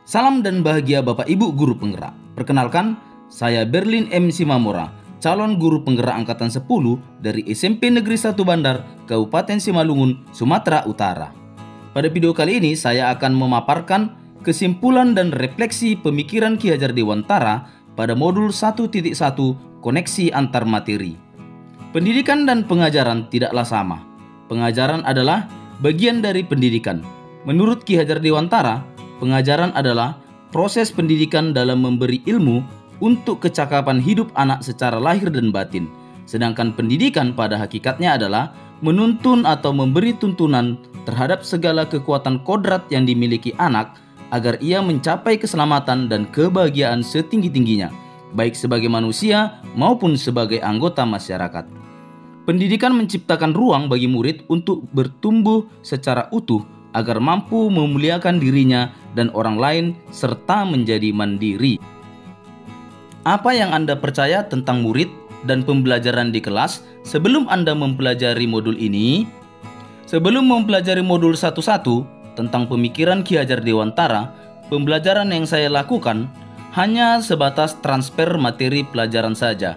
Salam dan bahagia Bapak Ibu Guru Penggerak. Perkenalkan, saya Berlin M. Simamora, calon guru penggerak angkatan 10 dari SMP Negeri 1 Bandar, Kabupaten Simalungun, Sumatera Utara. Pada video kali ini saya akan memaparkan kesimpulan dan refleksi pemikiran Ki Hajar Dewantara pada modul 1.1 koneksi antar materi. Pendidikan dan pengajaran tidaklah sama. Pengajaran adalah bagian dari pendidikan. Menurut Ki Hajar Dewantara, pengajaran adalah proses pendidikan dalam memberi ilmu untuk kecakapan hidup anak secara lahir dan batin. Sedangkan pendidikan pada hakikatnya adalah menuntun atau memberi tuntunan terhadap segala kekuatan kodrat yang dimiliki anak agar ia mencapai keselamatan dan kebahagiaan setinggi-tingginya, baik sebagai manusia maupun sebagai anggota masyarakat. Pendidikan menciptakan ruang bagi murid untuk bertumbuh secara utuh agar mampu memuliakan dirinya dan orang lain serta menjadi mandiri. Apa yang Anda percaya tentang murid dan pembelajaran di kelas sebelum Anda mempelajari modul ini? Sebelum mempelajari modul 1.1 tentang pemikiran Ki Hajar Dewantara, pembelajaran yang saya lakukan hanya sebatas transfer materi pelajaran saja.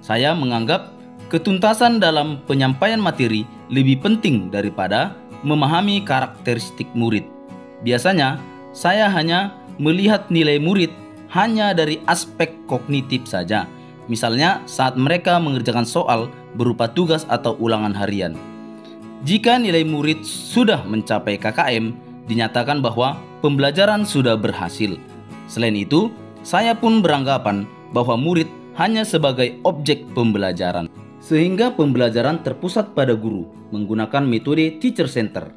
Saya menganggap ketuntasan dalam penyampaian materi lebih penting daripada memahami karakteristik murid. Biasanya, saya hanya melihat nilai murid hanya dari aspek kognitif saja. Misalnya saat mereka mengerjakan soal berupa tugas atau ulangan harian. Jika nilai murid sudah mencapai KKM, dinyatakan bahwa pembelajaran sudah berhasil. Selain itu, saya pun beranggapan bahwa murid hanya sebagai objek pembelajaran, sehingga pembelajaran terpusat pada guru menggunakan metode teacher center.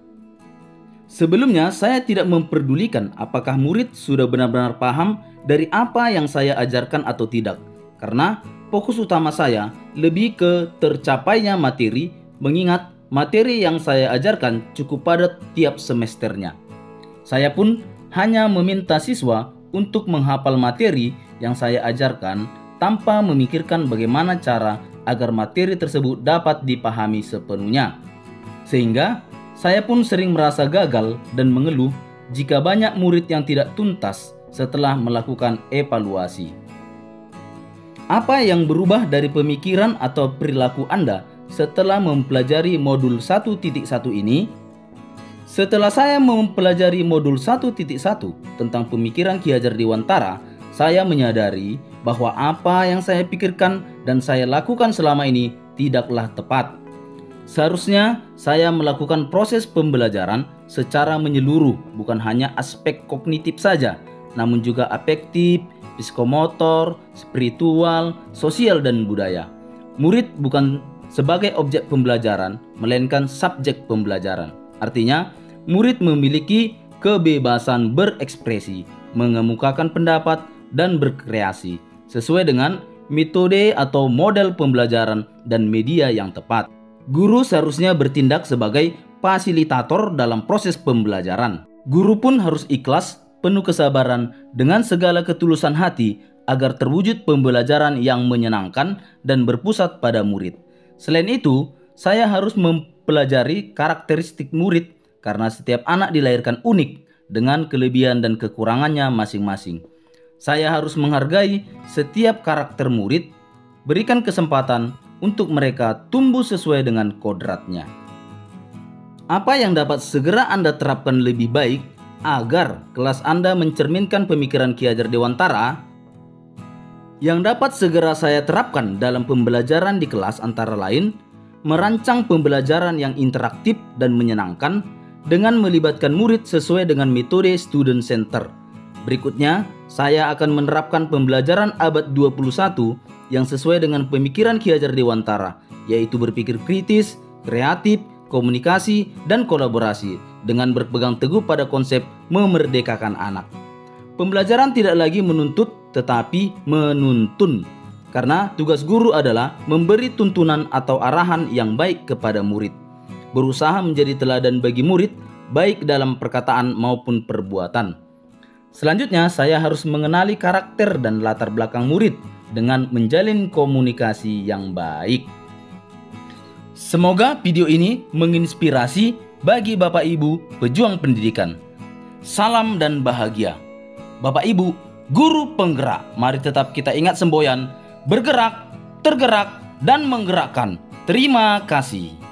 Sebelumnya saya tidak memperdulikan apakah murid sudah benar-benar paham dari apa yang saya ajarkan atau tidak, karena fokus utama saya lebih ke tercapainya materi, mengingat materi yang saya ajarkan cukup padat tiap semesternya. Saya pun hanya meminta siswa untuk menghafal materi yang saya ajarkan tanpa memikirkan bagaimana cara agar materi tersebut dapat dipahami sepenuhnya. Sehingga saya pun sering merasa gagal dan mengeluh jika banyak murid yang tidak tuntas setelah melakukan evaluasi. Apa yang berubah dari pemikiran atau perilaku Anda setelah mempelajari modul 1.1 ini? Setelah saya mempelajari modul 1.1 tentang pemikiran Ki Hajar Dewantara, saya menyadari bahwa apa yang saya pikirkan dan saya lakukan selama ini tidaklah tepat. Seharusnya saya melakukan proses pembelajaran secara menyeluruh, bukan hanya aspek kognitif saja, namun juga afektif, psikomotor, spiritual, sosial, dan budaya. Murid bukan sebagai objek pembelajaran, melainkan subjek pembelajaran. Artinya, murid memiliki kebebasan berekspresi, mengemukakan pendapat, dan berkreasi sesuai dengan metode atau model pembelajaran dan media yang tepat. Guru seharusnya bertindak sebagai fasilitator dalam proses pembelajaran. Guru pun harus ikhlas, penuh kesabaran, dengan segala ketulusan hati agar terwujud pembelajaran yang menyenangkan dan berpusat pada murid. Selain itu, saya harus mempelajari karakteristik murid karena setiap anak dilahirkan unik dengan kelebihan dan kekurangannya masing-masing. Saya harus menghargai setiap karakter murid, berikan kesempatan untuk mereka tumbuh sesuai dengan kodratnya. Apa yang dapat segera Anda terapkan lebih baik agar kelas Anda mencerminkan pemikiran Ki Hajar Dewantara? Yang dapat segera saya terapkan dalam pembelajaran di kelas antara lain, merancang pembelajaran yang interaktif dan menyenangkan dengan melibatkan murid sesuai dengan metode student center. Berikutnya, saya akan menerapkan pembelajaran abad 21 yang sesuai dengan pemikiran Ki Hajar Dewantara, yaitu berpikir kritis, kreatif, komunikasi, dan kolaborasi dengan berpegang teguh pada konsep memerdekakan anak. Pembelajaran tidak lagi menuntut tetapi menuntun, karena tugas guru adalah memberi tuntunan atau arahan yang baik kepada murid, berusaha menjadi teladan bagi murid baik dalam perkataan maupun perbuatan. Selanjutnya, saya harus mengenali karakter dan latar belakang murid dengan menjalin komunikasi yang baik. Semoga video ini menginspirasi bagi Bapak Ibu pejuang pendidikan. Salam dan bahagia. Bapak Ibu, guru penggerak, mari tetap kita ingat semboyan, bergerak, tergerak, dan menggerakkan. Terima kasih.